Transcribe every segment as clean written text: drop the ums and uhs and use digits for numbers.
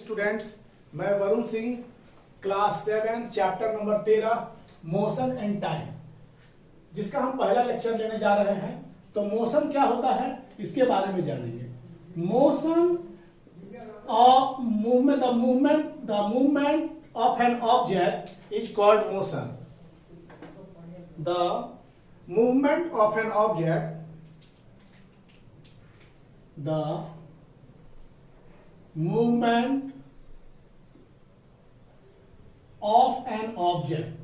Students, मैं Varun Singh, class 7 chapter number 13 motion and time, जिसका हम पहला लेक्चर लेने जा रहे हैं। तो मोशन क्या होता है इसके बारे में जानेंगे। Motion of movement, the movement of N object is called motion. The movement of an object, the movement of an object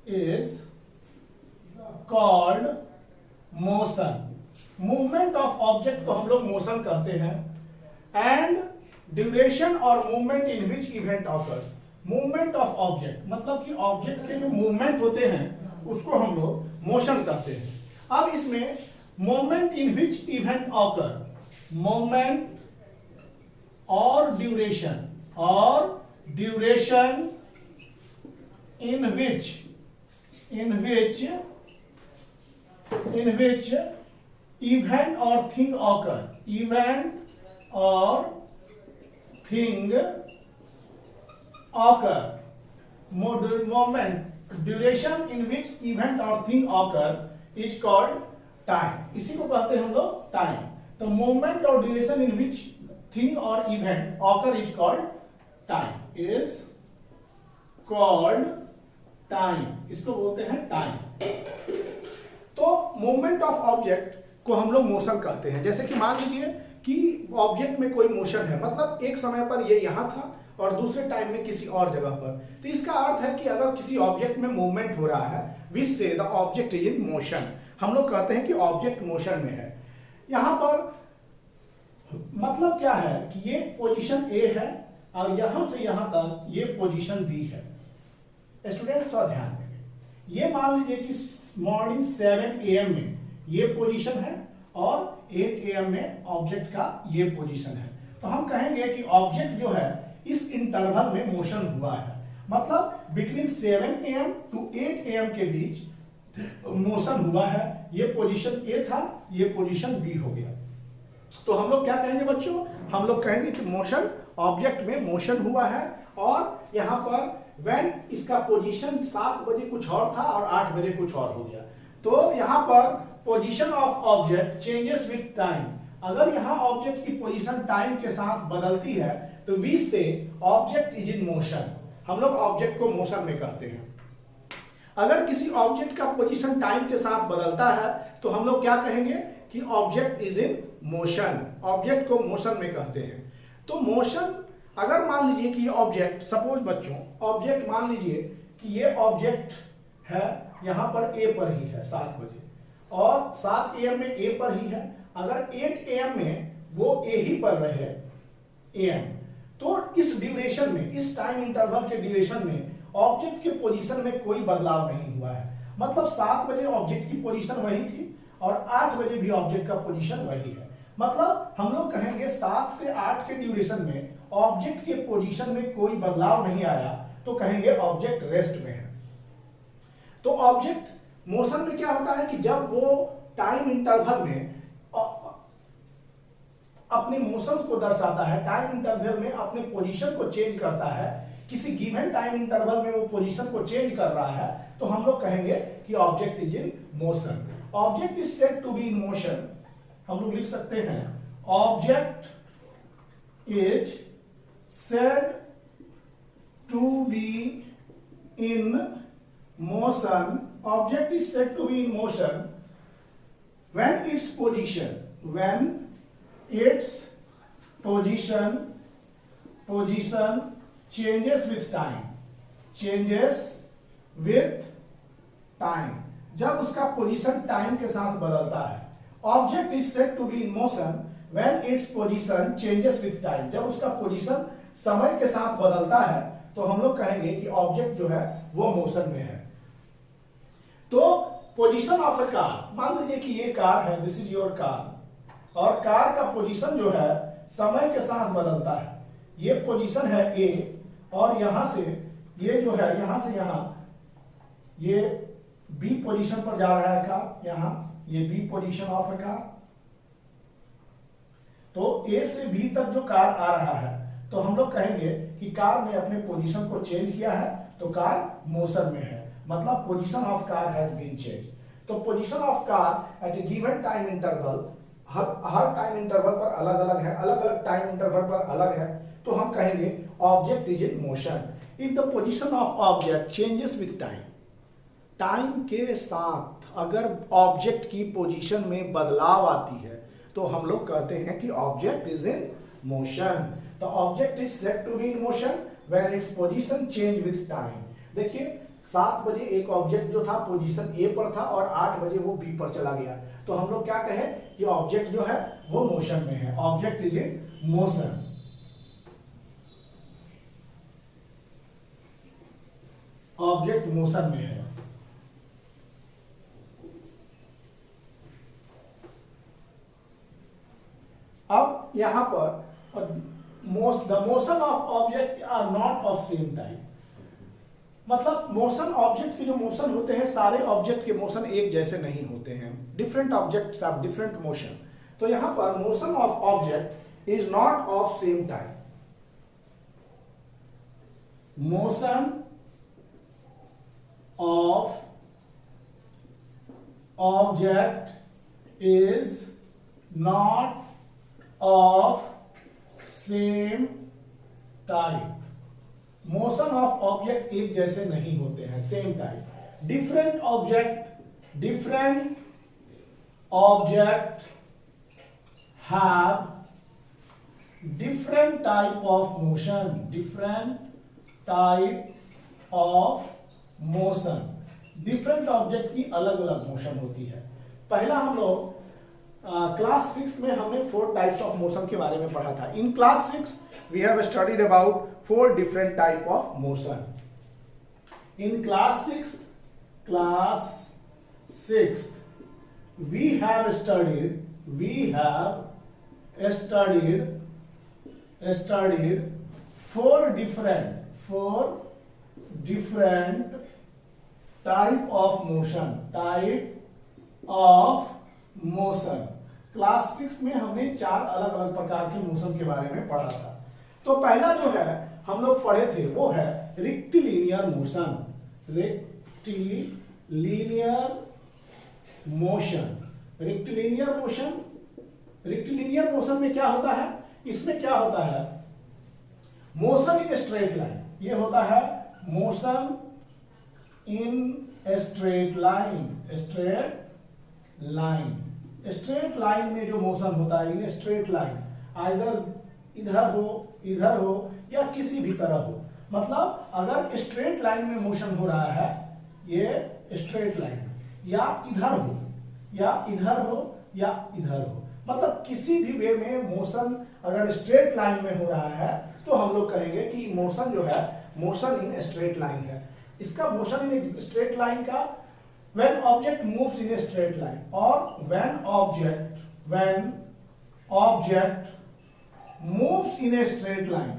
is called motion। Movement of object को हम लोग मोशन कहते हैं। एंड ड्यूरेशन और movement in which event occurs. Movement of object मतलब कि object के जो मूवमेंट होते हैं उसको हम लोग मोशन कहते हैं। अब इसमें moment in which event occur, moment or duration in which event or thing occur, moment, duration in which event or thing occur is called time. इसी को कहते हैं हम लोग टाइम। तो मोमेंट और ड्यूरेशन इन विच थिंग और event occur is called time, is called time. इसको बोलते हैं टाइम। तो मूवमेंट ऑफ ऑब्जेक्ट को हम लोग मोशन कहते हैं। जैसे कि मान लीजिए कि ऑब्जेक्ट में कोई मोशन है, मतलब एक समय पर ये यहां था और दूसरे टाइम में किसी और जगह पर। तो इसका अर्थ है कि अगर किसी ऑब्जेक्ट में मूवमेंट हो रहा है, विच से the object is in motion. हम लोग कहते हैं कि ऑब्जेक्ट मोशन में है। यहां पर मतलब क्या है कि ये पोजीशन ए है और यहां से यहां तक ये पोजीशन बी है। स्टूडेंट्स थोड़ा ध्यान देंगे। ये मान लीजिए कि मॉर्निंग 7 AM में ये पोजीशन है और 8 AM में ऑब्जेक्ट का ये पोजीशन है। तो हम कहेंगे कि ऑब्जेक्ट जो है इस इंटरवल में मोशन हुआ है। मतलब बिटवीन 7 AM टू 8 AM के बीच मोशन हुआ है। ये पोजीशन ए था, ये पोजीशन बी हो गया। तो हम लोग क्या कहेंगे बच्चों? हम लोग कहेंगे कि मोशन, ऑब्जेक्ट में मोशन हुआ है। और यहां पर व्हेन इसका पोजीशन 7 बजे कुछ और था और 8 बजे कुछ और हो गया। तो यहां पर position of object changes with time. अगर यहां ऑब्जेक्ट की पोजीशन टाइम के साथ बदलती है तो वी से ऑब्जेक्ट इज इन मोशन। हम लोग ऑब्जेक्ट को मोशन में कहते हैं। अगर किसी ऑब्जेक्ट का पोजीशन टाइम के साथ बदलता है तो हम लोग क्या कहेंगे कि object is in motion. Object को मोशन में कहते हैं। तो मोशन, अगर मान लीजिए कि ये ऑब्जेक्ट, सपोज बच्चों ऑब्जेक्ट मान लीजिए कि ये ऑब्जेक्ट है यहां पर ए पर ही है 7 बजे और 7 AM में ए पर ही है। अगर 8 AM में वो ए ही पर रहे AM, तो इस ड्यूरेशन में, इस टाइम इंटरवल के ड्यूरेशन में ऑब्जेक्ट के पोजीशन में कोई बदलाव नहीं हुआ है। मतलब 7 बजे ऑब्जेक्ट की पोजीशन वही थी और 8 बजे भी ऑब्जेक्ट का पोजीशन वही है। मतलब हम लोग कहेंगे 7 से 8 के ड्यूरेशन में ऑब्जेक्ट के पोजीशन में कोई बदलाव नहीं आया, तो कहेंगे ऑब्जेक्ट रेस्ट में है। तो ऑब्जेक्ट मोशन में क्या होता है कि जब वो टाइम इंटरवल में अपने मोशंस को दर्शाता है, टाइम इंटरवल में अपने पोजीशन को चेंज करता है, किसी गिवन टाइम इंटरवल में वो पोजीशन को चेंज कर रहा है, तो हम लोग कहेंगे कि object is in motion. Object is said to be in motion. हम लोग लिख सकते हैं object is said to be in motion. Object is said to be in motion when its position changes with time। जब उसका position time के साथ बदलता है। Object is said to be in motion when its position changes with time. जब उसका position समय के साथ बदलता है तो हम लोग कहेंगे कि ऑब्जेक्ट जो है वो मोशन में है। तो पोजीशन ऑफ ए कार, मान लीजिए कि ये कार है, दिस इज योर कार, और कार का पोजीशन जो है समय के साथ बदलता है। ये पोजीशन है ए और यहां से ये जो है यहां से यहां ये बी पोजीशन पर जा रहा है कार, यहां ये बी पोजीशन ऑफ है कार। तो ए से बी तक जो कार आ रहा है तो हम लोग कहेंगे कि कार ने अपने पोजीशन को चेंज किया है, तो कार मोशन में है, मतलब position of car has been change. तो position of car at a given time interval, हर टाइम इंटरवल पर अलग अलग है, अलग अलग टाइम इंटरवल पर अलग है, तो हम कहेंगे object is in motion. If the position of object changes with time, time के साथ अगर ऑब्जेक्ट की पोजीशन में बदलाव आती है तो हम लोग कहते हैं कि ऑब्जेक्ट इज इन मोशन। तो object is said to be in motion when its position change with time. देखिए 7 बजे एक ऑब्जेक्ट जो था पोजीशन ए पर था और 8 बजे वो बी पर चला गया, तो हम लोग क्या कहें कि ऑब्जेक्ट जो है वो मोशन में है, object is in motion. Object motion में है। अब यहां पर the motion of object are not of same type, मतलब मोशन ऑब्जेक्ट के जो मोशन होते हैं सारे ऑब्जेक्ट के मोशन एक जैसे नहीं होते हैं, different objects have different motion. तो यहां पर motion of object is not of same type. Motion of object is not of same type। Motion of object एक जैसे नहीं होते हैं, same type. Different object have different type of motion, different type of motion. Different object की अलग अलग motion होती है। पहला हम लोग क्लास 6 में हमने 4 टाइप्स ऑफ मोशन के बारे में पढ़ा था। In class 6 we have studied about 4 different type of motion. In class 6 we have studied 4 different type of motion। Class 6 में हमने 4 अलग अलग प्रकार के मोशन के बारे में पढ़ा था। तो पहला जो है हम लोग पढ़े थे वो है रेक्टिलिनियर मोशन। रेक्टिलिनियर मोशन में क्या होता है, इसमें क्या होता है, मोशन इन स्ट्रेट लाइन। ये होता है मोशन इन स्ट्रेट लाइन में जो मोशन होता है, इन स्ट्रेट लाइन, आइदर इधर हो या किसी भी तरह हो। मतलब अगर स्ट्रेट लाइन में मोशन हो रहा है, ये स्ट्रेट लाइन, या इधर हो या इधर हो, मतलब किसी भी वे में मोशन अगर स्ट्रेट लाइन में हो रहा है तो हम लोग कहेंगे कि मोशन जो है मोशन इन स्ट्रेट लाइन है। इसका मोशन इन स्ट्रेट लाइन का when object moves in a straight line, or when object moves in a straight line,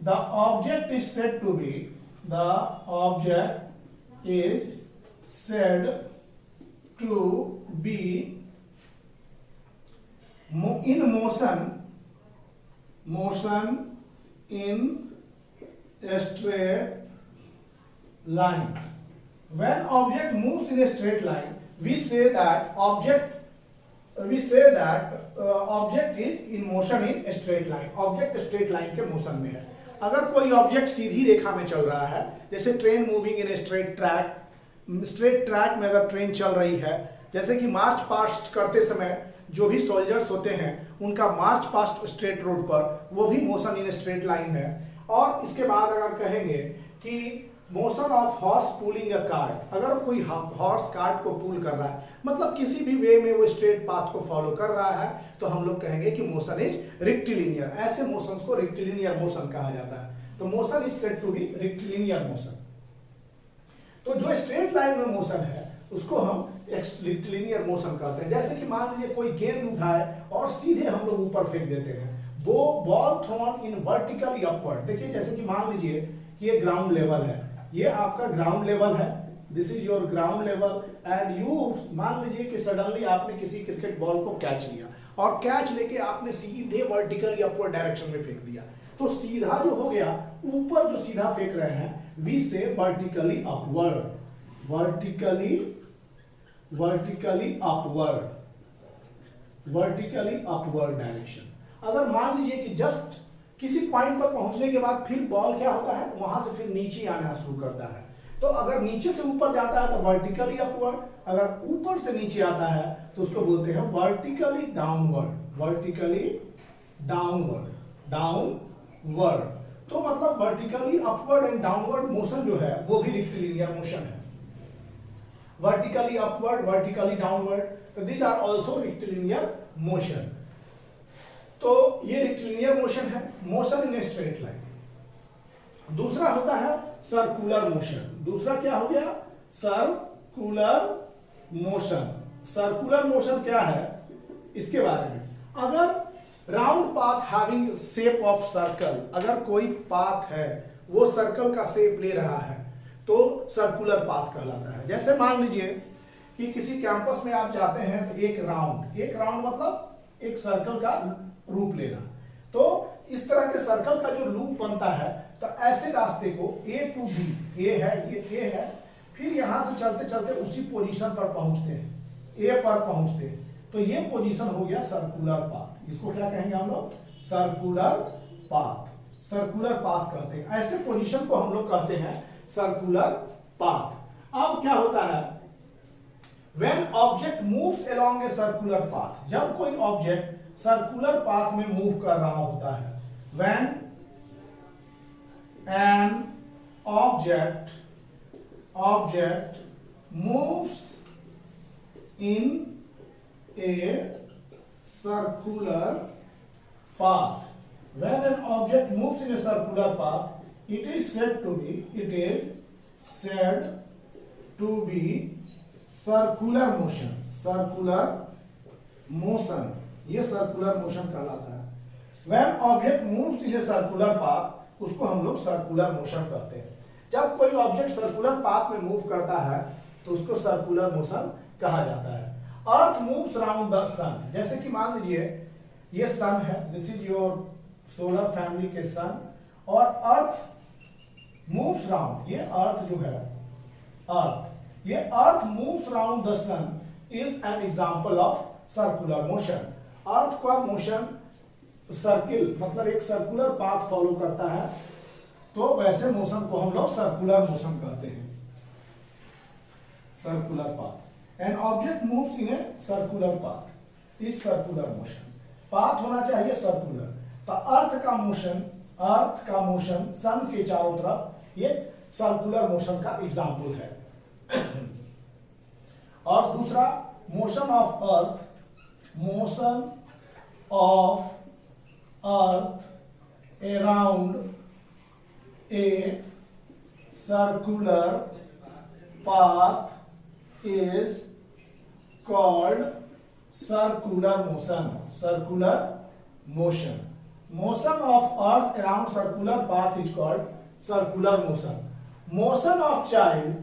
the object is said to be in motion in a straight line। When object moves in a straight line, we say that object is in motion in a straight line। Object straight line के motion में है। अगर कोई object सीधी रेखा में चल रहा है, जैसे train moving in straight track में अगर ट्रेन चल रही है, जैसे कि मार्च पास्ट करते समय जो भी सोल्जर्स होते हैं उनका मार्च पास्ट स्ट्रेट रोड पर, वो भी मोशन इन स्ट्रेट लाइन है। और इसके बाद अगर कहेंगे कि motion of horse pulling a cart, अगर कोई हॉर्स कार्ट को पुल कर रहा है, मतलब किसी भी वे में वो स्ट्रेट पाथ को फॉलो कर रहा है, तो हम लोग कहेंगे कि मोशन इज रेक्टिलिनियर। ऐसे मोशंस को रेक्टिलिनियर मोशन कहा जाता है। तो motion is said to be rectilinear motion. तो जो स्ट्रेट लाइन में मोशन है उसको हम रेक्टिलिनियर मोशन कहते हैं। जैसे कि मान लीजिए कोई गेंद उठाए और सीधे हम लोग ऊपर फेंक देते हैं, वो ball thrown in vertically upward. देखिए जैसे कि मान लीजिए कि ये ग्राउंड लेवल है, ये आपका ग्राउंड लेवल है, this is your ground level and you, मान लीजिए कि सडनली आपने किसी क्रिकेट बॉल को कैच लिया और कैच लेके आपने सीधे वर्टिकली अपवर्ड डायरेक्शन में फेंक दिया, तो सीधा जो हो गया, ऊपर जो सीधा फेंक रहे हैं वी से vertically upward, vertically upward direction. अगर मान लीजिए कि जस्ट किसी पॉइंट पर पहुंचने के बाद फिर बॉल क्या होता है, वहां से फिर नीचे आना शुरू करता है, तो अगर नीचे से ऊपर जाता है तो वर्टिकली अपवर्ड, अगर ऊपर से नीचे आता है तो उसको बोलते हैं वर्टिकली डाउनवर्ड, वर्टिकली डाउनवर्ड। तो मतलब vertically upward and downward motion जो है वो भी रेक्टिलिनियर मोशन है, वर्टिकली अपवर्ड, वर्टिकली डाउनवर्ड, तो these are also rectilinear motion. तो ये रेक्टिलिनियर मोशन है, मोशन इन स्ट्रेट लाइन। दूसरा होता है सर्कुलर मोशन। दूसरा क्या हो गया, सर्कुलर मोशन। सर्कुलर मोशन क्या है, इसके बारे में, अगर round path having shape of circle, अगर कोई पाथ है वो सर्कल का शेप ले रहा है तो सर्कुलर पाथ कहलाता है। जैसे मान लीजिए कि किसी कैंपस में आप जाते हैं तो एक राउंड मतलब एक सर्कल का रूप लेना, तो इस तरह के सर्कल का जो लूप बनता है, तो ऐसे रास्ते को A टू B, ये है, फिर यहां से चलते चलते उसी पोजीशन पर पहुंचते हैं, A पर पहुंचते हैं, तो ये पोजीशन हो गया सर्कुलर पाथ। इसको क्या कहेंगे हम लोग, सर्कुलर पाथ, सर्कुलर पाथ कहते हैं। ऐसे पोजीशन को हम लोग कहते हैं सर्कुलर पाथ। अब क्या होता है, when object moves along a circular path, जब कोई ऑब्जेक्ट सर्कुलर पाथ में मूव कर रहा होता है, when an object moves in A circular path, when an object moves in a circular path, it is said to be circular motion, ये circular motion कहलाता है। when object moves in a circular path, उसको हम लोग circular motion कहते हैं। जब कोई ऑब्जेक्ट सर्कुलर पाथ में मूव करता है तो उसको सर्कुलर मोशन कहा जाता है। अर्थ मूव्स राउंड द सन, जैसे कि मान लीजिए ये सन है, this is your solar family के सन, और अर्थ मूव्स राउंड, ये अर्थ जो है, ये earth moves round the sun is an example of circular motion. Earth का मोशन सर्किल मतलब एक सर्कुलर पाथ फॉलो करता है, तो वैसे मोशन को हम लोग सर्कुलर मोशन कहते हैं, circular path. An object moves in a circular path is circular motion. Path होना चाहिए सर्कुलर। तो अर्थ का मोशन सन के चारों तरफ, ये सर्कुलर मोशन का एग्जाम्पल है। और दूसरा motion of earth around a circular path is called circular motion. Motion of earth around circular path is called circular motion. Motion of child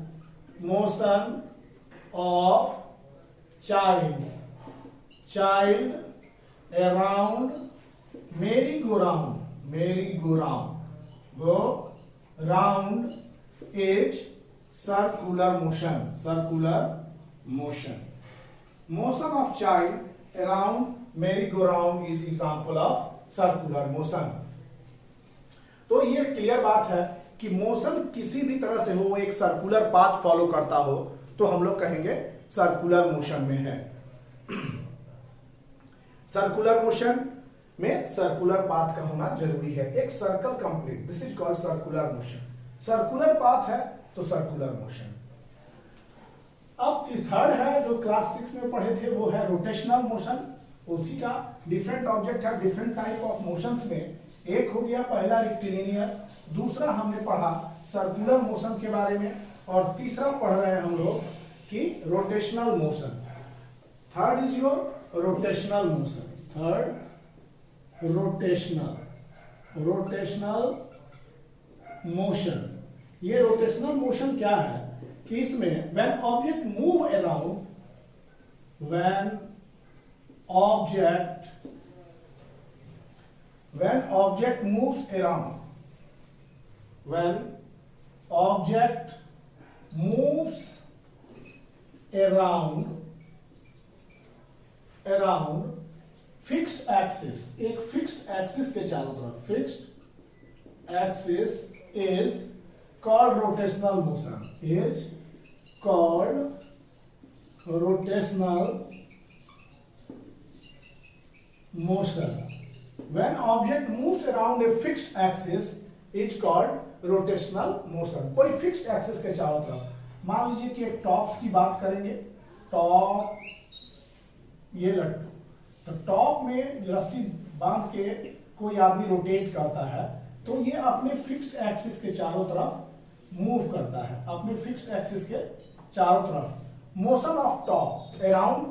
around merry-go-round is circular motion. Motion of child around merry-go-round is example of circular motion. तो ये clear बात है कि motion किसी भी तरह से हो, वो एक सर्कुलर पाथ फॉलो करता हो, तो हम लोग कहेंगे सर्कुलर मोशन में है। सर्कुलर मोशन में सर्कुलर पाथ का होना जरूरी है, एक circle complete, this is called circular motion. Circular path है तो सर्कुलर मोशन। अब थर्ड है जो क्लास 6 में पढ़े थे, वो है रोटेशनल मोशन। उसी का डिफरेंट ऑब्जेक्ट है, डिफरेंट टाइप ऑफ मोशंस में एक हो गया पहला रेक्टिलिनियर, दूसरा हमने पढ़ा सर्कुलर मोशन के बारे में, और तीसरा पढ़ रहे हैं हम लोग कि rotational motion. Third is your rotational motion, third rotational motion. ये रोटेशनल मोशन क्या है, कि इसमें when object move around, when object moves around, when object moves around fixed axis, एक फिक्स्ड एक्सिस के चारों तरफ, fixed axis is called rotational motion, is called rotational motion. When object moves around a fixed axis is called rotational motion. कोई fixed axis के चारों तरफ, मान लीजिए कि एक टॉप्स की बात करेंगे, टॉप, ये लट्टू, तो टॉप में रस्सी बांध के कोई आदमी रोटेट करता है तो ये अपने फिक्स्ड एक्सिस के चारों तरफ मूव करता है, अपने फिक्स्ड एक्सिस के चारों तरफ. Motion of top around,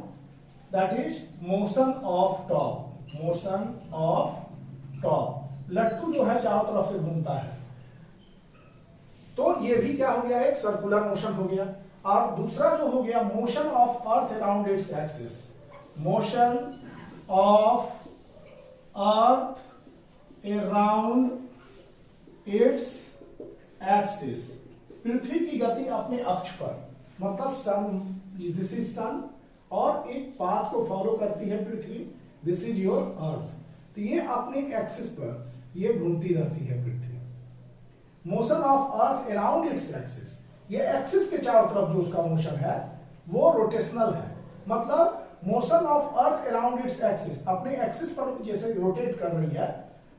that is motion of top, motion of top. लट्टू जो है चारों तरफ से घूमता है, तो ये भी क्या हो गया, एक सर्कुलर मोशन हो गया. और दूसरा जो हो गया motion of earth around its axis, motion of earth around its axis, पृथ्वी की गति अपने अक्ष पर, मतलब सन, दिस इज सन, और एक पाथ को फॉलो करती है पृथ्वी, दिस इज योर अर्थ. तो ये अपने एक्सिस पर ये घूमती रहती है पृथ्वी. Motion of earth around its axis, ये एक्सिस के चारों तरफ जो उसका मोशन है वो रोटेशनल है. मतलब motion of earth around its axis, अपने एक्सिस पर जैसे रोटेट कर रही है,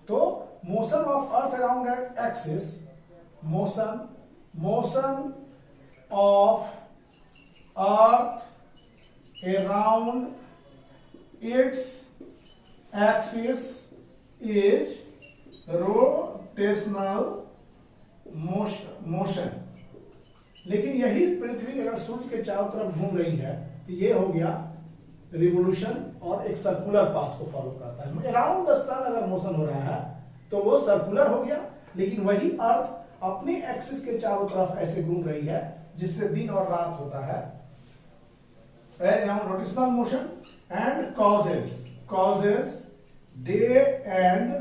तो motion of earth around axis, motion of earth around its axis is rotational motion. लेकिन यही पृथ्वी अगर सूर्य के चारों तरफ घूम रही है तो ये हो गया रिवोल्यूशन और एक सर्कुलर पाथ को फॉलो करता है. अराउंड द सन अगर मोशन हो रहा है तो वो सर्कुलर हो गया, लेकिन वही अर्थ अपने एक्सिस के चारों तरफ ऐसे घूम रही है जिससे दिन और रात होता है. Rotational motion and causes day and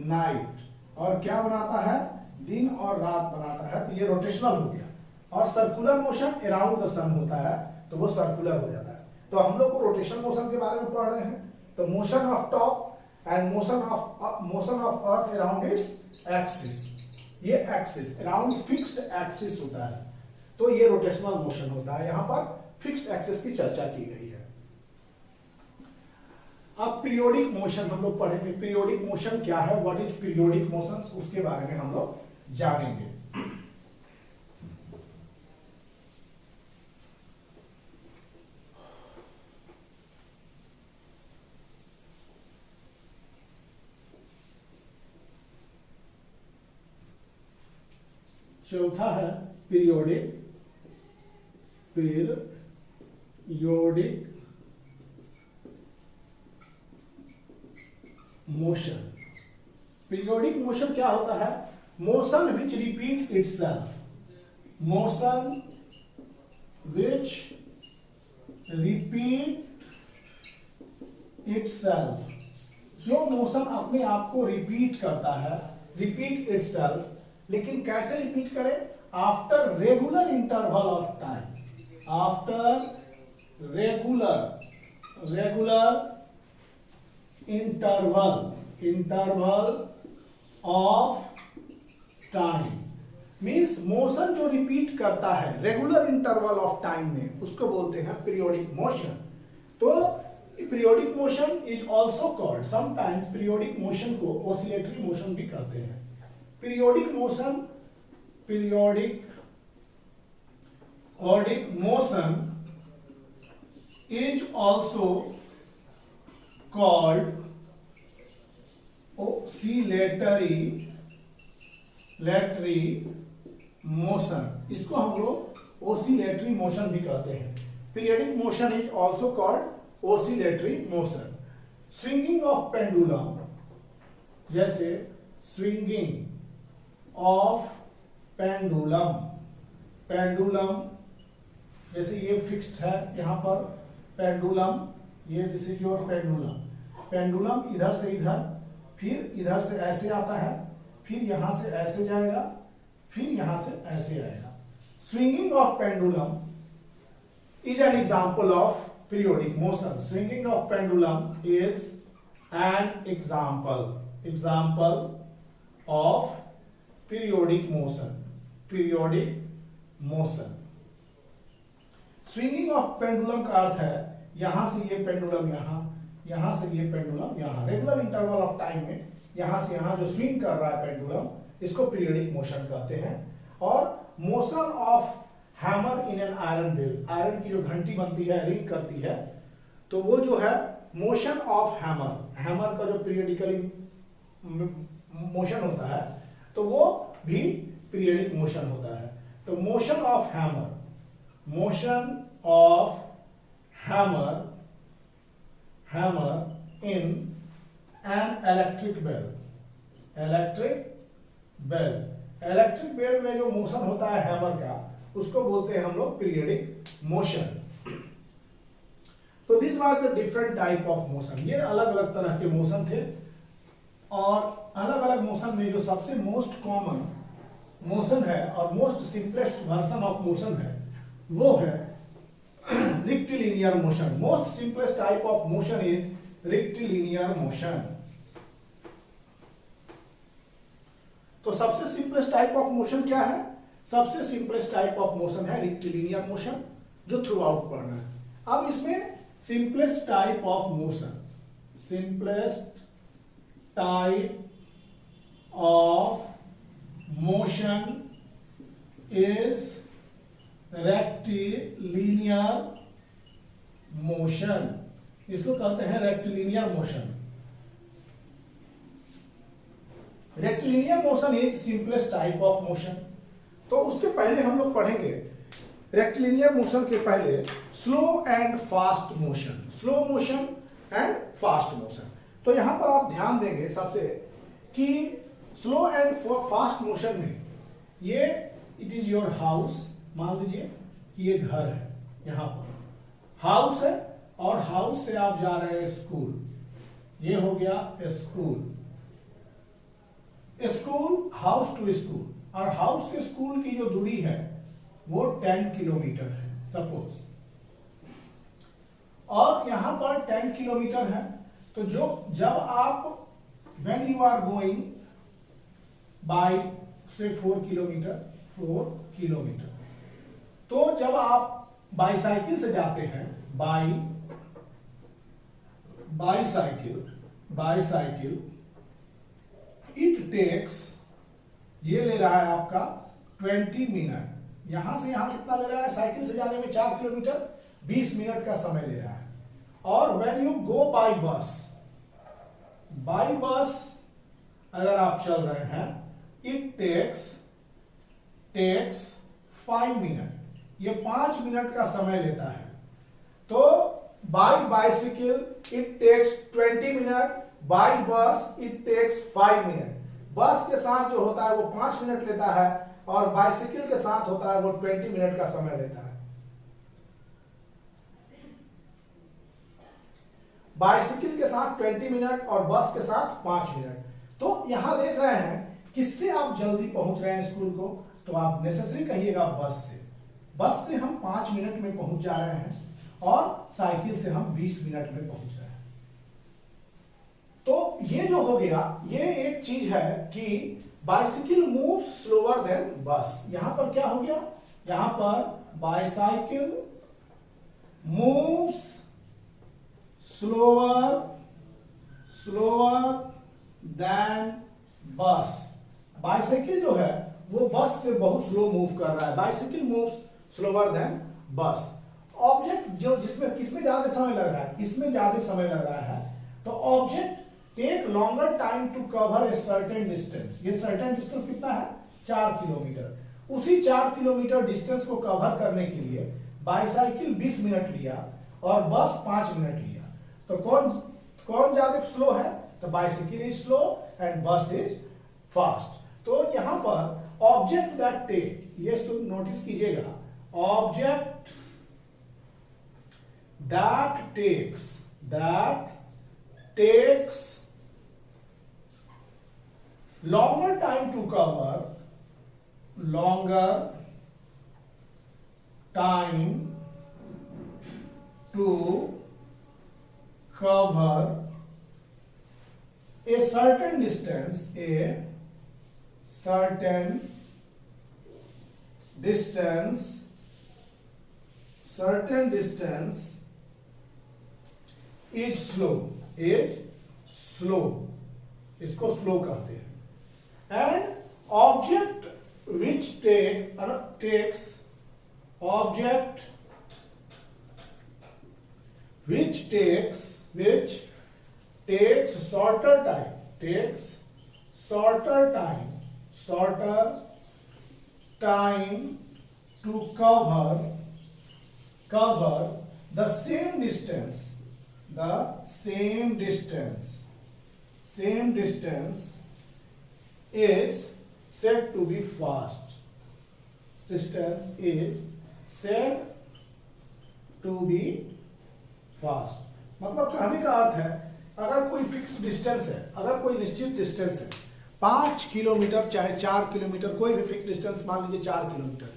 night, और क्या बनाता है, दिन और रात बनाता है, तो ये रोटेशनल हो गया. और सर्कुलर मोशन अराउंड द सन होता है तो वो सर्कुलर हो जाता है. तो हम लोग को रोटेशन मोशन के बारे में पढ़ रहे हैं. तो motion of top and motion of earth around its axis, ये एक्सिस अराउंड फिक्स्ड एक्सिस होता है, तो ये रोटेशनल मोशन होता है. यहां पर फिक्स्ड एक्सिस की चर्चा की गई है. अब पीरियोडिक मोशन हम लोग पढ़ेंगे. पीरियोडिक मोशन क्या है, व्हाट इज पीरियोडिक मोशंस, उसके बारे में हम लोग जानेंगे. चौथा है पीरियोडिक मोशन. पीरियोडिक मोशन क्या होता है, motion which repeat itself, motion which repeat itself, जो मोशन अपने आप को रिपीट करता है, रिपीट इटसेल्फ. लेकिन कैसे रिपीट करे, after regular interval of time, after regular interval of time. Means motion जो रिपीट करता है रेगुलर इंटरवल ऑफ टाइम में, उसको बोलते हैं पीरियोडिक मोशन. तो periodic motion is also called, sometimes periodic motion को ऑसिलेटरी मोशन भी कहते हैं. Periodic motion is also called oscillatory motion. इसको हम लोग oscillatory motion भी कहते हैं. Periodic motion is also called oscillatory motion. Swinging of pendulum, जैसे swinging of pendulum जैसे ये फिक्स्ड है यहाँ पर पेंडुलम, ये this is your pendulum. Pendulum इधर से इधर, फिर इधर से ऐसे आता है, फिर यहां से ऐसे जाएगा, फिर यहां से ऐसे आएगा। Swinging of pendulum is an example of periodic motion. Swinging of pendulum is an example of periodic motion. Swinging of pendulum का अर्थ है यहां से ये पेंडुलम यहां से ये पेंडुलम यहां, रेगुलर इंटरवल ऑफ टाइम में यहां से यहां जो स्विंग कर रहा है पेंडुलम, इसको पीरियोडिक मोशन कहते हैं। और motion of hammer in an iron bell, iron की जो घंटी बनती है, रिंग करती है, तो वो जो है मोशन ऑफ हैमर का जो पीरियडिकली मोशन होता है, तो वो भी पीरियडिक मोशन होता है। तो motion of hammer in an electric bell में जो मोशन होता है हैमर का, उसको बोलते हैं हम लोग पीरियडिक मोशन। तो this are the different type of motion. ये अलग अलग तरह के मोशन थे, और अलग अलग मोशन में जो सबसे मोस्ट कॉमन मोशन है और most simplest version of motion है, वो है rectilinear motion. Most simplest type of motion is rectilinear motion. तो सबसे सिंपलेस्ट टाइप ऑफ मोशन क्या है? सबसे सिंपलेस्ट टाइप ऑफ मोशन है रेक्टिलिनियर मोशन, जो थ्रू आउट पढ़ना है। अब इसमें simplest type of motion, simplest type of motion is rectilinear motion. इसको कहते हैं rectilinear motion. Rectilinear motion is simplest type of motion. तो उसके पहले हम लोग पढ़ेंगे रेक्टिलिनियर मोशन के पहले slow and fast motion, slow motion and fast motion. तो यहां पर आप ध्यान देंगे सबसे कि स्लो एंड फास्ट मोशन में ये इट इज योर हाउस, मान लीजिए कि ये घर है, यहां पर हाउस है, और हाउस से आप जा रहे हैं स्कूल, ये हो गया स्कूल, हाउस टू स्कूल, और हाउस से स्कूल की जो दूरी है वो 10 किलोमीटर है सपोज, और यहां पर 10 किलोमीटर है। तो जब आप when you are going by say 4 kilometre, तो जब आप बाईसाइकिल से जाते हैं, बाईसाइकिल इट टेक्स, ये ले रहा है आपका 20 मिनट। यहां से यहां कितना ले रहा है? साइकिल से जाने में 4 किलोमीटर 20 मिनट का समय ले रहा है। और व्हेन यू गो बाय बस अगर आप चल रहे हैं, इट टेक्स 5 मिनट, ये 5 मिनट का समय लेता है। तो by bicycle it takes 20 minute, by bus it takes 5 minute. Bus के साथ जो होता है वो 5 मिनट लेता है, और बाइसिकल के साथ होता है वो 20 मिनट का समय लेता है। बाइसिकल के साथ 20 मिनट और बस के साथ 5 मिनट। तो यहां देख रहे हैं किससे आप जल्दी पहुंच रहे हैं स्कूल को, तो आप नेसेसरी कहिएगा बस से हम 5 मिनट में पहुंच जा रहे हैं, और साइकिल से हम 20 मिनट में पहुंच रहे हैं। तो ये जो हो गया, ये एक चीज है कि बाइसिकल मूव्स स्लोअर देन बस। यहां पर क्या हो गया? यहां पर बाइसाइकिल मूव्स स्लोअर देन बस। बाइसाइकिल जो है वो बस से बहुत स्लो मूव कर रहा है। बाइसाइकिल मूव्स स्लोअर देन बस। ऑब्जेक्ट जो जिसमें किसमें ज्यादा समय लग रहा है? इसमें ज्यादा समय लग रहा है। तो object take longer time to cover a certain distance. ये सर्टेन डिस्टेंस कितना है? 4 किलोमीटर। उसी 4 किलोमीटर डिस्टेंस को कवर करने के लिए बाइसाइकिल 20 मिनट लिया और बस 5 मिनट लिया। तो कौन ज्यादा स्लो है? तो बाइसाइकिल इज स्लो एंड बस इज फास्ट। तो यहां पर ऑब्जेक्ट दैट टेक, ये नोटिस कीजिएगा, object that takes longer time to cover a certain distance is slow, इसको स्लो कहते हैं। And object which takes shorter time to cover the same distance is said to be fast। distance is said to be fast। मतलब कहने का अर्थ है, अगर कोई fix distance है, अगर कोई निश्चित डिस्टेंस है 5 किलोमीटर चाहे 4 किलोमीटर, कोई भी फिक्स डिस्टेंस मान लीजिए 4 किलोमीटर,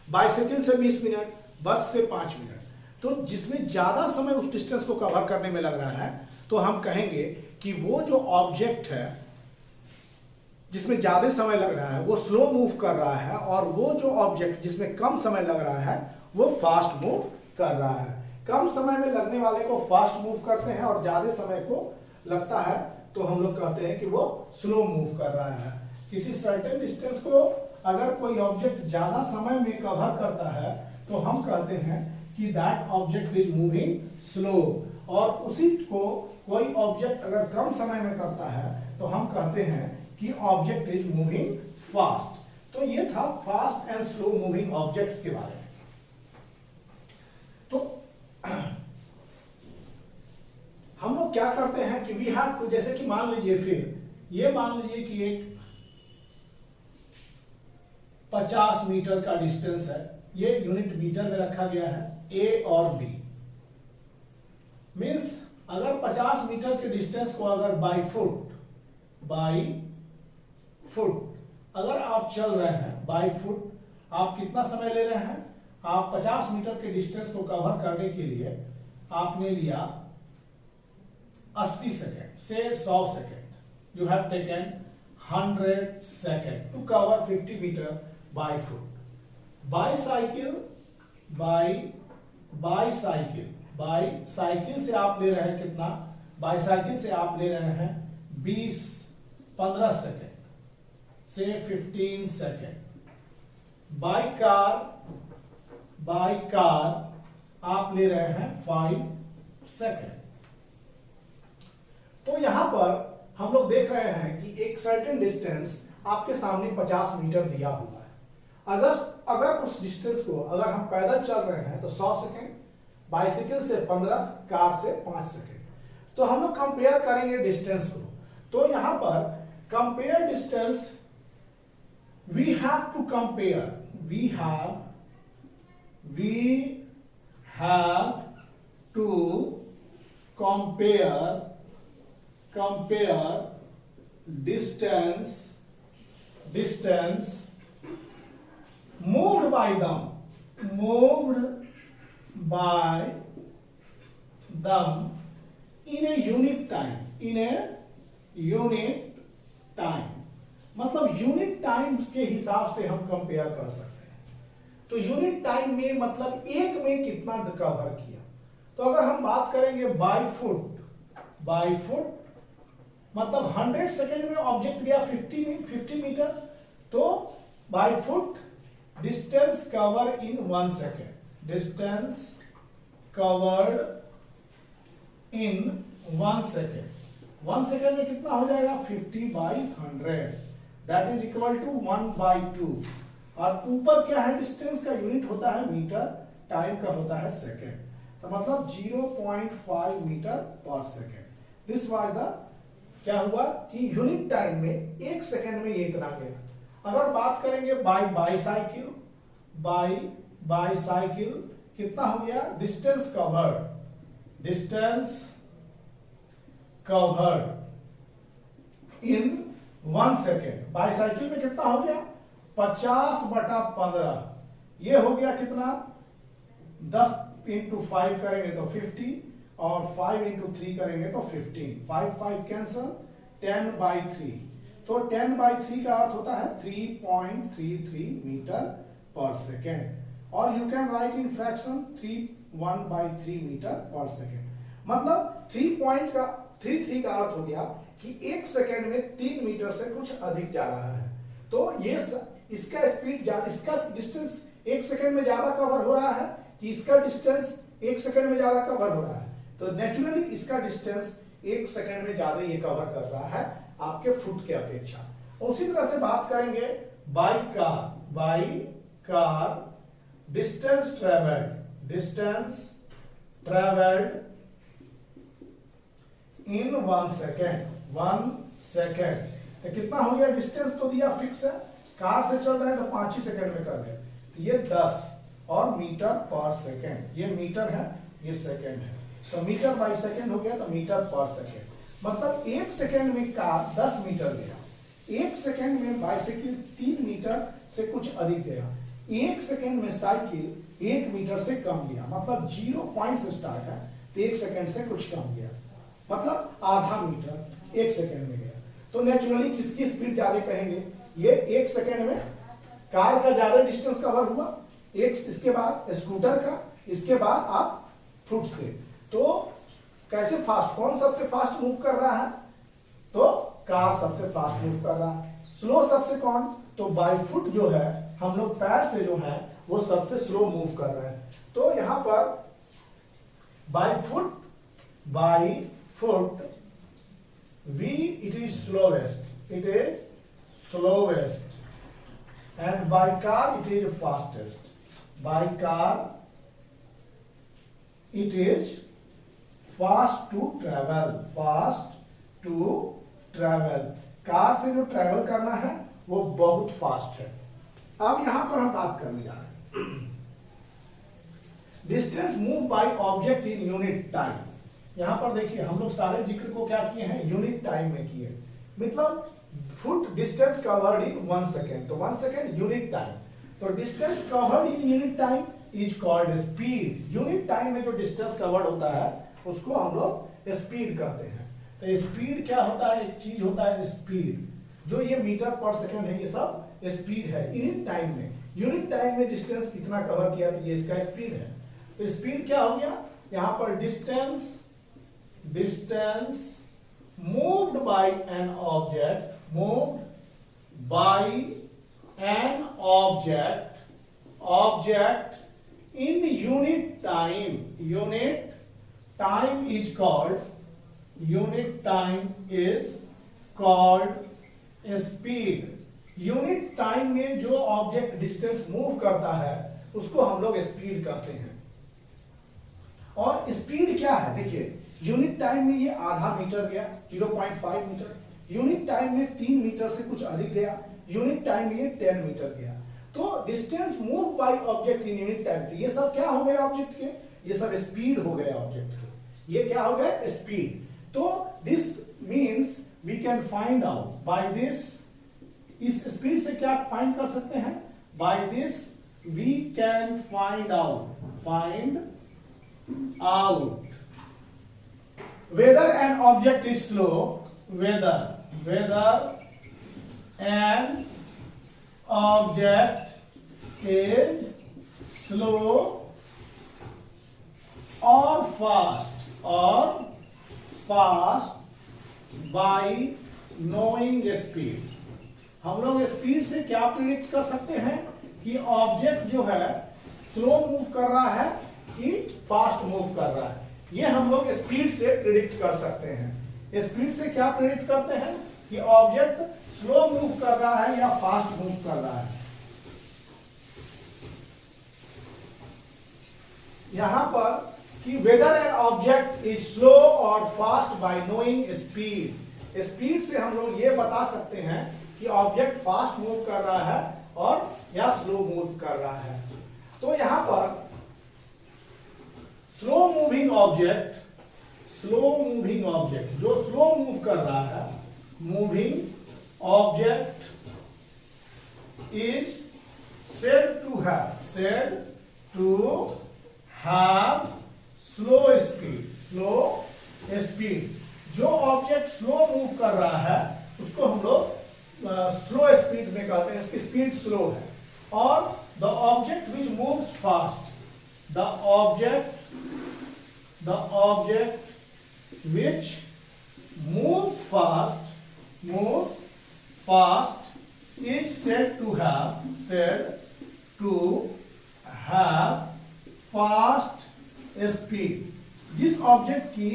बाइसाइकिल से 20 मिनट, बस से 5 मिनट, तो जिसमें ज्यादा समय उस डिस्टेंस को कवर करने में लग रहा है तो हम कहेंगे कि वो जो ऑब्जेक्ट है जिसमें ज्यादा समय लग रहा है वो स्लो मूव कर रहा है, और वो जो ऑब्जेक्ट जिसमें कम समय लग रहा है वो फास्ट मूव कर रहा है। कम समय में लगने वाले को फास्ट मूव करते हैं और ज्यादा समय को लगता है तो हम लोग कहते हैं कि वो स्लो मूव कर रहा है। किसी सर्टेन डिस्टेंस को अगर कोई ऑब्जेक्ट ज्यादा समय में कवर करता है तो हम कहते हैं कि that object is moving slow, और उसी को कोई ऑब्जेक्ट अगर कम समय में करता है तो हम कहते हैं कि ऑब्जेक्ट इज मूविंग फास्ट। तो ये था fast and slow moving objects के बारे में। तो हम लोग क्या करते हैं कि वी हैव टू, जैसे कि मान लीजिए, फिर ये मान लीजिए कि एक 50 मीटर का डिस्टेंस है, ये यूनिट मीटर में रखा गया है, ए और बी। मीन्स अगर 50 मीटर के डिस्टेंस को अगर बाई फुट अगर आप चल रहे हैं, बाई फुट आप कितना समय ले रहे हैं, आप 50 मीटर के डिस्टेंस को कवर करने के लिए आपने लिया 80 सेकेंड से 100 second, you have taken 100 second to cover 50 metre by foot. Bicycle से आप ले रहे हैं कितना, बाईसाइकिल से आप ले रहे हैं 15 सेकेंड से 15 सेकेंड। बाई कार आप ले रहे हैं 5 सेकेंड। तो यहां पर हम लोग देख रहे हैं कि एक सर्टेन डिस्टेंस आपके सामने 50 मीटर दिया हुआ है। अगर उस डिस्टेंस को अगर हम पैदल चल रहे हैं तो 100 सेकेंड, बाइसिकल से 15, कार से 5 सेकेंड। तो हम लोग कंपेयर करेंगे डिस्टेंस को। तो यहां पर compare distance, we have to compare distance moved by them in a unit time। मतलब यूनिट टाइम के हिसाब से हम कंपेयर कर सकते हैं। तो यूनिट टाइम में मतलब एक में कितना कवर किया। तो अगर हम बात करेंगे बाई फुट मतलब 100 सेकेंड में ऑब्जेक्ट गया 50 मीटर, तो by foot distance cover in 1 second, distance covered in 1 second. 1 second में कितना हो जाएगा 50/100, दैट इज इक्वल टू 1/2। और ऊपर क्या है, डिस्टेंस का यूनिट होता है मीटर, टाइम का होता है सेकेंड, तो मतलब 0.5 metre per second. This was the, क्या हुआ कि यूनिट टाइम में 1 सेकेंड में ये इतना गया। अगर बात करेंगे बाईसाइकिल कितना हो गया, distance covered distance covered in 1 second. Bicycle में कितना हो गया 50/15, ये हो गया कितना 10 × 5 करेंगे तो 50 और 5 × 3 करेंगे तो 15, 5 5 कैंसल, 10/3। तो 10/3 का अर्थ होता है 3.33 मीटर पर सेकेंड, और you can write in fraction 1/3 metre per second. मतलब 3.33 का अर्थ हो गया कि 1 सेकेंड में 3 मीटर से कुछ अधिक जा रहा है। तो ये इसका स्पीड, इसका डिस्टेंस 1 सेकेंड में ज्यादा कवर हो रहा है कि इसका डिस्टेंस 1 सेकेंड में ज्यादा कवर हो रहा है। तो नेचुरली इसका डिस्टेंस 1 सेकेंड में ज्यादा ये कवर कर रहा है आपके फुट के अपेक्षा। उसी तरह से बात करेंगे by car distance travelled in 1 second. 1 second तो कितना हो गया, डिस्टेंस तो दिया फिक्स है, कार से चल रहे हैं तो 5 ही सेकेंड में कर गए, तो ये 10 और मीटर पर सेकेंड, ये मीटर है ये सेकेंड है, तो मीटर बाई सेकेंड हो गया तो मीटर पर सेकेंड। मतलब 1 सेकेंड में कार 10 मीटर गया, 1 सेकेंड में बाइसाइकिल 3 मीटर से कुछ अधिक गया, 1 सेकेंड में साइकिल 1 मीटर से कम गया। मतलब 0 पॉइंट से स्टार्ट है तो 1 सेकेंड से कुछ कम गया, मतलब आधा मीटर 1 सेकेंड में गया। तो नेचुरली किसकी स्पीड ज्यादा कहेंगे, ये 1 सेकेंड में कार का ज्यादा डिस्टेंस कवर हुआ, इसके बाद स्कूटर का, इसके बाद आप फुट से। तो कैसे फास्ट, कौन सबसे फास्ट मूव कर रहा है, तो कार सबसे फास्ट मूव कर रहा है। स्लो सबसे कौन, तो बाई फुट जो है, हम लोग पैर से जो है वो सबसे स्लो मूव कर रहे हैं। तो यहां पर by foot we it is slowest, and by car it is fastest. By car it is fast to travel, car से जो ट्रेवल करना है वो बहुत फास्ट है। अब यहां पर हम बात करने जा रहे हैं distance move by object in unit time. यहां पर देखिए हम लोग सारे जिक्र को क्या किए हैं, यूनिट टाइम में किए। मतलब foot distance covered in 1 second, तो 1 सेकेंड यूनिट टाइम। तो distance covered in unit time is called speed. Unit time में जो डिस्टेंस कवर्ड होता है उसको हम लोग स्पीड कहते हैं। तो स्पीड क्या होता है, एक चीज होता है स्पीड, जो ये मीटर पर सेकेंड है, ये सब स्पीड है यूनिट टाइम में। यूनिट टाइम में डिस्टेंस इतना कवर किया तो ये इसका स्पीड है। तो स्पीड क्या हो गया, यहां पर distance moved by an object in unit time is called speed. Unit time में जो ऑब्जेक्ट डिस्टेंस मूव करता है उसको हम लोग स्पीड कहते हैं। और स्पीड क्या है, देखिए यूनिट टाइम में ये आधा मीटर गया 0.5 मीटर, यूनिट टाइम में 3 मीटर से कुछ अधिक गया, यूनिट टाइम में ये 10 मीटर गया। तो distance move by object in unit time, तो ये सब क्या हो गए ऑब्जेक्ट के, ये सब स्पीड हो गए ऑब्जेक्ट के, ये क्या हो गए स्पीड। तो this means we can find out by this, इस स्पीड से क्या फाइंड कर सकते हैं, by this we can find out whether an object is slow, whether an object is slow or fast by knowing speed। हम लोग speed से क्या प्रिडिक्ट कर सकते हैं कि ऑब्जेक्ट जो है स्लो मूव कर रहा है कि फास्ट मूव कर रहा है, ये हम लोग स्पीड से प्रिडिक्ट कर सकते हैं। स्पीड से क्या प्रिडिक्ट करते हैं कि ऑब्जेक्ट स्लो मूव कर रहा है या फास्ट मूव कर रहा है। यहां पर कि whether an object is slow और fast by knowing speed, speed से हम लोग ये बता सकते हैं कि ऑब्जेक्ट फास्ट मूव कर रहा है और या स्लो मूव कर रहा है। तो यहां पर slow moving object slow moving object, जो स्लो मूव कर रहा है, moving object is said to have slow speed. जो ऑब्जेक्ट स्लो मूव कर रहा है उसको हम लोग स्लो स्पीड में कहते हैं, उसकी स्पीड स्लो है. और the object which moves fast, the object which moves fast is said to have fast speed. जिस ऑब्जेक्ट की,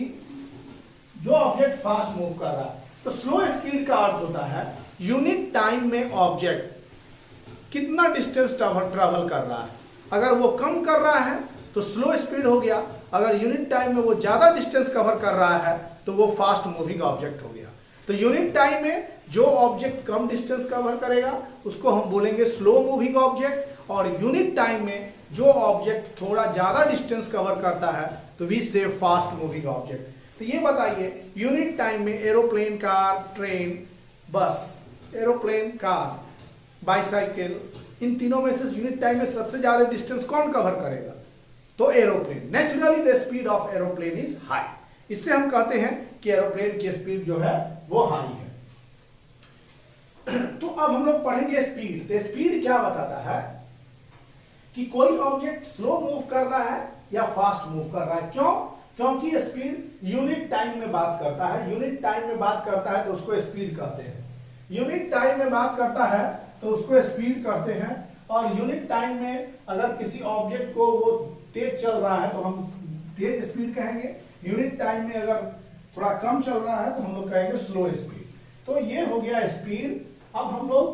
जो ऑब्जेक्ट फास्ट मूव कर रहा है, तो स्लो स्पीड का अर्थ होता है यूनिट टाइम में ऑब्जेक्ट कितना डिस्टेंस ट्रेवल कर रहा है. अगर वो कम कर रहा है तो स्लो स्पीड हो गया, अगर यूनिट टाइम में वो ज्यादा डिस्टेंस कवर कर रहा है तो वो फास्ट मूविंग ऑब्जेक्ट हो गया. तो यूनिट टाइम में जो ऑब्जेक्ट कम डिस्टेंस कवर करेगा उसको हम बोलेंगे स्लो मूविंग ऑब्जेक्ट, और यूनिट टाइम में जो ऑब्जेक्ट थोड़ा ज्यादा डिस्टेंस कवर करता है तो वी से फास्ट मूविंग ऑब्जेक्ट. तो ये बताइए यूनिट टाइम में एरोप्लेन, कार, ट्रेन, बस, एरोप्लेन, कार, बाइसाइकिल, इन तीनों में से यूनिट टाइम में सबसे ज्यादा डिस्टेंस कौन कवर करेगा? तो aeroplane. Naturally the speed of aeroplane is high. इससे हम कहते हैं कि एरोप्लेन की स्पीड जो है वो हाई है. तो अब हम लोग पढ़ेंगे स्पीड. तो स्पीड क्या बताता है कि कोई ऑब्जेक्ट स्लो मूव कर रहा है या फास्ट मूव कर रहा है. क्यों? क्योंकि स्पीड यूनिट टाइम में बात करता है. यूनिट टाइम में बात करता है तो उसको स्पीड कहते हैं. यूनिट टाइम में बात करता है तो उसको स्पीड कहते हैं. और यूनिट टाइम में अगर किसी ऑब्जेक्ट को वो तेज चल रहा है तो हम तेज स्पीड कहेंगे. यूनिट टाइम में अगर थोड़ा कम चल रहा है तो हम लोग कहेंगे स्लो स्पीड. तो ये हो गया स्पीड. अब हम लोग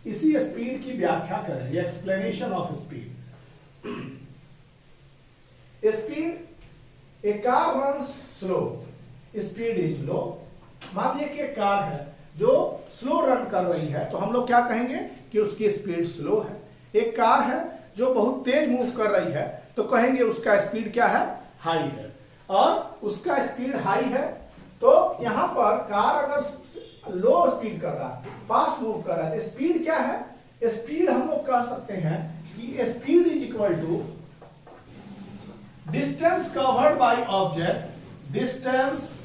इसी स्पीड की व्याख्या करेंगे, explanation of speed. Speed, A car runs slow, speed is low. मान लीजिए कि एक कार है जो स्लो रन कर रही है तो हम लोग क्या कहेंगे कि उसकी स्पीड स्लो है. एक कार है जो बहुत तेज मूव कर रही है तो कहेंगे उसका स्पीड क्या है? हाई है. और उसका स्पीड हाई है तो यहां पर कार अगर लो स्पीड कर रहा है, फास्ट मूव कर रहा है, तो स्पीड क्या है? स्पीड हम लोग कह सकते हैं कि speed is equal to distance covered by object, distance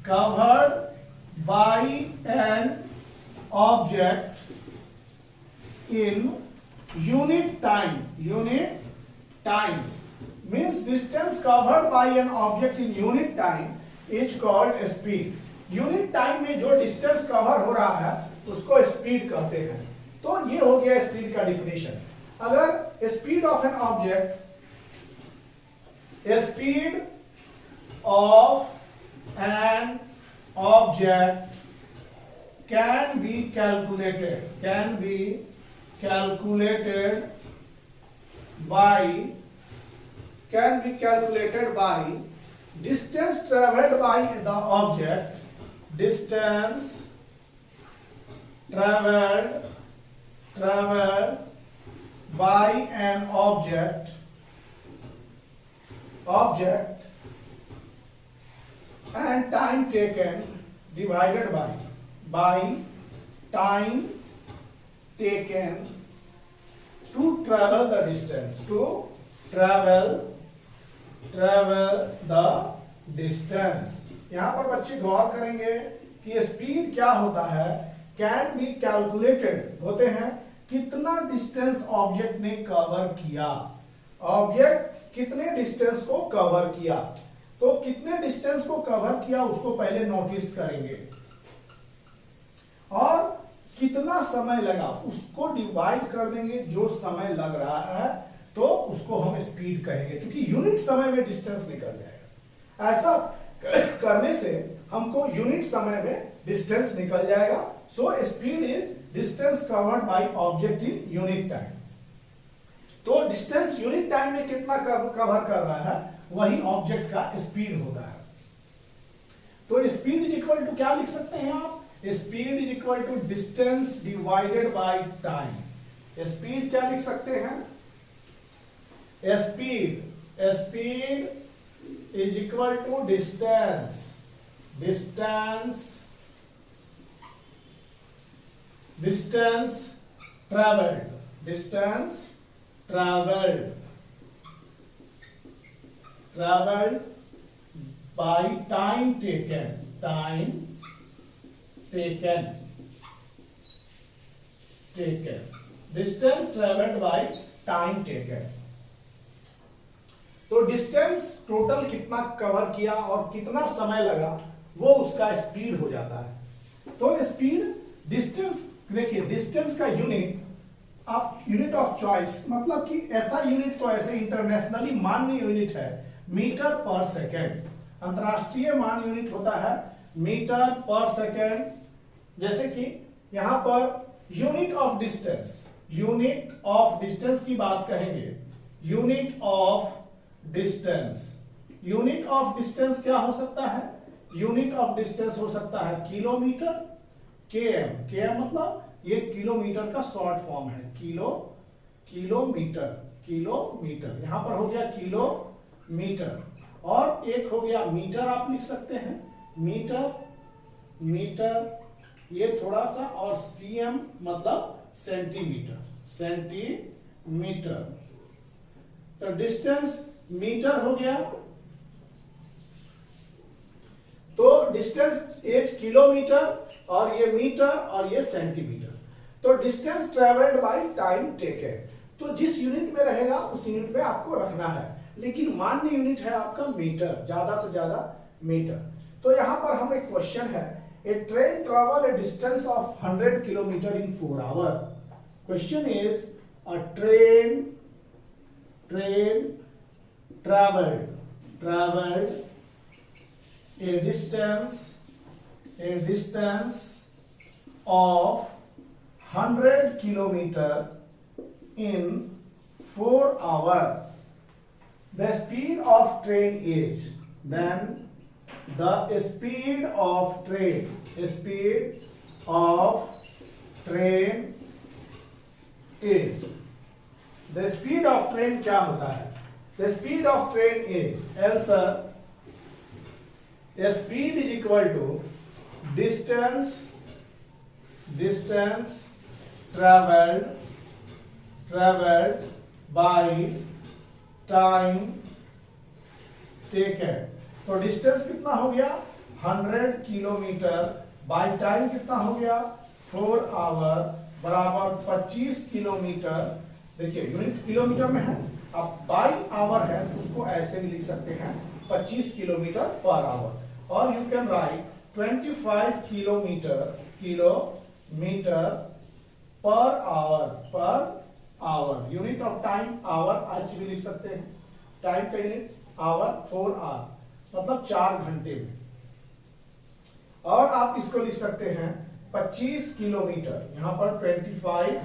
covered by an object in unit time. Unit time means distance covered by an object in unit time is called speed. Unit time में जो distance cover हो रहा है उसको speed कहते हैं. तो ये हो गया स्पीड का डिफिनेशन. अगर speed of an object, speed of an object can be calculated by distance traveled by the object, distance traveled by an object and time taken divided by time taken to travel the distance, यहां पर बच्चे गौर करेंगे कि speed क्या होता है. Can be calculated होते हैं कितना डिस्टेंस ऑब्जेक्ट ने कवर किया. ऑब्जेक्ट कितने डिस्टेंस को कवर किया, तो कितने डिस्टेंस को कवर किया उसको पहले नोटिस करेंगे और कितना समय लगा उसको डिवाइड कर देंगे. जो समय लग रहा है तो उसको हम स्पीड कहेंगे, क्योंकि यूनिट समय में डिस्टेंस निकल जाएगा. ऐसा करने से हमको यूनिट समय में डिस्टेंस निकल जाएगा. So speed is distance covered by object in unit time. तो डिस्टेंस यूनिट टाइम में कितना कवर कर रहा है वही ऑब्जेक्ट का स्पीड होता है. तो स्पीड इज इक्वल टू क्या लिख सकते हैं आप? Speed is equal to distance divided by time. Speed क्या लिख सकते हैं? Speed speed is equal to distance, distance traveled by time taken, distance traveled by time taken। तो डिस्टेंस टोटल कितना कवर किया और कितना समय लगा वो उसका स्पीड हो जाता है। तो स्पीड डिस्टेंस, देखिए डिस्टेंस का यूनिट ऑफ चॉइस, मतलब कि ऐसा यूनिट तो ऐसे इंटरनेशनली मान्य यूनिट है मीटर पर सेकेंड, अंतरराष्ट्रीय मान यूनिट होता है मीटर पर सेकेंड। जैसे कि यहां पर यूनिट ऑफ डिस्टेंस की बात कहेंगे, यूनिट ऑफ डिस्टेंस क्या हो सकता है, यूनिट ऑफ डिस्टेंस हो सकता है किलोमीटर, केएम मतलब ये किलोमीटर का शॉर्ट फॉर्म है, किलोमीटर यहां पर हो गया किलोमीटर, और एक हो गया मीटर, आप लिख सकते हैं मीटर ये थोड़ा सा, और सीएम मतलब सेंटीमीटर। तो डिस्टेंस मीटर हो गया, तो डिस्टेंस एज किलोमीटर, और ये मीटर और ये सेंटीमीटर। तो distance travelled by time taken, तो जिस यूनिट में रहेगा उस यूनिट में आपको रखना है, लेकिन मान्य यूनिट है आपका मीटर, ज्यादा से ज्यादा मीटर। तो यहां पर हम एक क्वेश्चन है, a train travel a distance of 100 kilometre in 4 hour. Question is a train traveled a distance of 100 kilometer in 4 hours. The speed of train is, then the speed of train is, the speed of train क्या होता है, the speed of train is, answer, speed is equal to distance traveled by time taken। तो distance कितना हो गया 100 kilometre, by time कितना हो गया 4 आवर, बराबर 25 किलोमीटर। देखिए यूनिट किलोमीटर में है, अब बाय आवर है तो उसको ऐसे भी लिख सकते हैं 25 किलोमीटर पर आवर, और you can write 25 kilometre per hour, unit of time hour आज भी लिख सकते हैं, टाइम का यूनिट आवर 4 आवर मतलब 4 घंटे में। और आप इसको लिख सकते हैं 25 किलोमीटर, यहां पर 25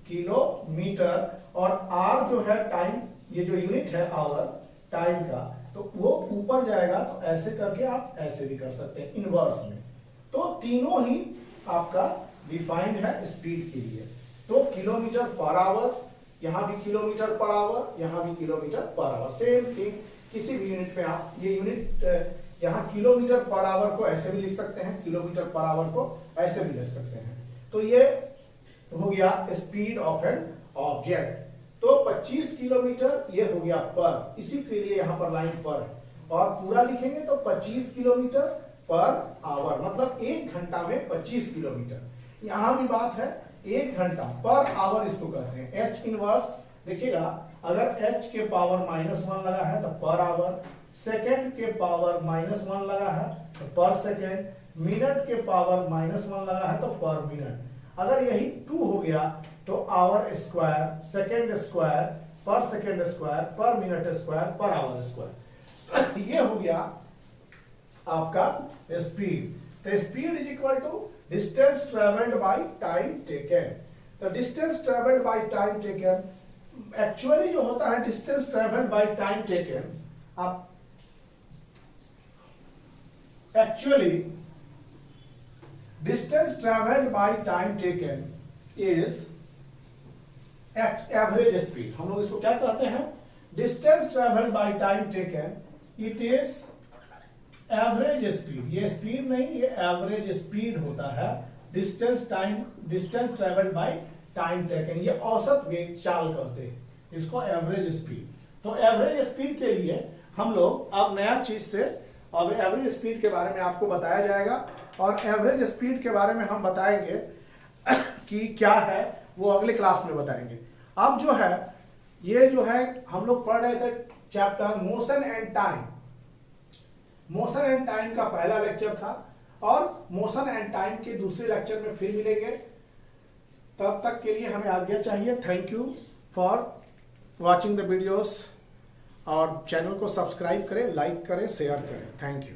किलोमीटर, और आर जो है टाइम, ये जो यूनिट है आवर टाइम का, तो वो ऊपर जाएगा, तो ऐसे करके आप ऐसे भी कर सकते हैं इनवर्स में। तो तीनों ही आपका डिफाइंड है स्पीड के लिए। तो किलोमीटर पर आवर, यहां भी किलोमीटर पर आवर, यहां भी kilometre per our, same thing. किसी भी यूनिट में आप ये यूनिट यहां किलोमीटर पर आवर को ऐसे भी लिख सकते हैं, किलोमीटर पर आवर को ऐसे भी लिख सकते हैं। तो ये हो गया स्पीड ऑफ एन ऑब्जेक्ट। तो 25 किलोमीटर ये हो गया पर, इसी के लिए यहां पर लाइन पर है, और पूरा लिखेंगे तो 25 किलोमीटर पर आवर, मतलब 1 घंटा में 25 किलोमीटर। यहां भी बात है 1 घंटा पर आवर इसको कहते हैं। एच इनवर्स देखिएगा, अगर h के पावर -1 लगा है तो पर आवर, सेकेंड के पावर -1 लगा है तो पर सेकेंड, मिनट के पावर -1 लगा है तो पर मिनट। अगर यही 2 हो गया तो hour square, second square, per second square, per minute square, per hour square. ये हो गया आपका स्पीड। तो speed is equal to distance travelled by time taken. तो distance travelled by time taken actually जो होता है distance travelled by time taken, आप actually distance travelled by time taken is average speed. हम लोग इसको क्या कहते हैं, distance travelled by time taken, it is average speed. ये स्पीड नहीं, ये एवरेज स्पीड होता है। Distance travelled by time taken, ये औसत वेग चाल कहते हैं इसको, एवरेज स्पीड। तो एवरेज स्पीड के लिए हम लोग अब नया चीज से, अब एवरेज स्पीड के बारे में आपको बताया जाएगा, और एवरेज स्पीड के बारे में हम बताएंगे कि क्या है, वो अगले क्लास में बताएंगे। अब जो है, ये जो है हम लोग पढ़ रहे थे chapter motion and time. Motion and time का पहला लेक्चर था, और मोशन एंड टाइम के दूसरे लेक्चर में फिर मिलेंगे। तब तक के लिए हमें आज्ञा चाहिए। Thank you for watching the videos, और चैनल को सब्सक्राइब करें, लाइक करें, शेयर करें। Thank you.